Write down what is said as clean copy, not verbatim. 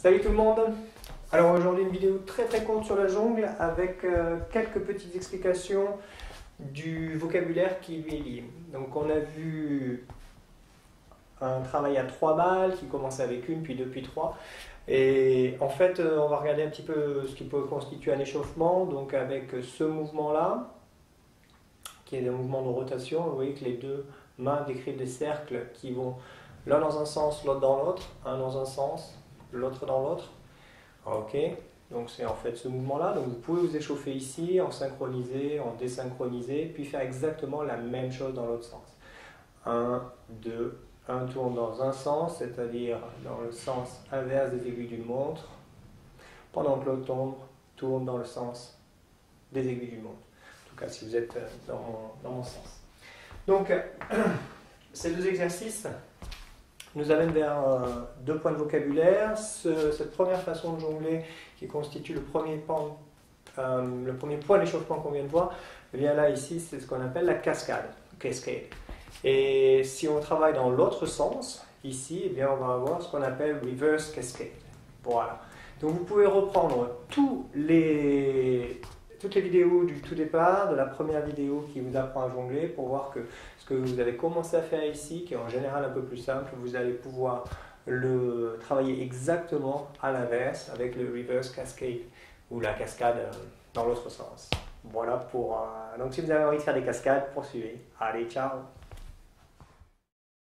Salut tout le monde. Alors aujourd'hui une vidéo très courte sur la jongle avec quelques petites explications du vocabulaire qui lui est lié. Donc on a vu un travail à 3 balles qui commence avec une, puis 2, puis 3. Et en fait on va regarder un petit peu ce qui peut constituer un échauffement, donc avec ce mouvement là, qui est un mouvement de rotation. Vous voyez que les deux mains décrivent des cercles qui vont l'un dans un sens, l'autre dans l'autre, un dans un sens, l'autre dans l'autre. Ok, donc c'est en fait ce mouvement-là. Donc vous pouvez vous échauffer ici, en synchroniser, en désynchronisé, puis faire exactement la même chose dans l'autre sens. 1, 2, un tourne dans un sens, c'est-à-dire dans le sens inverse des aiguilles d'une montre, pendant que l'autre tourne dans le sens des aiguilles d'une montre. En tout cas, si vous êtes dans mon sens. Donc, ces deux exercices nous amène vers deux points de vocabulaire. Cette première façon de jongler qui constitue le premier point d'échauffement qu'on vient de voir, eh bien là ici c'est ce qu'on appelle la cascade, cascade. Et si on travaille dans l'autre sens, ici, eh bien on va avoir ce qu'on appelle reverse cascade. Voilà. Donc vous pouvez reprendre toutes les vidéos du tout départ, de la première vidéo qui vous apprend à jongler, pour voir que ce que vous avez commencé à faire ici, qui est en général un peu plus simple, vous allez pouvoir le travailler exactement à l'inverse avec le reverse cascade ou la cascade dans l'autre sens. Voilà pour... donc si vous avez envie de faire des cascades, poursuivez. Allez, ciao!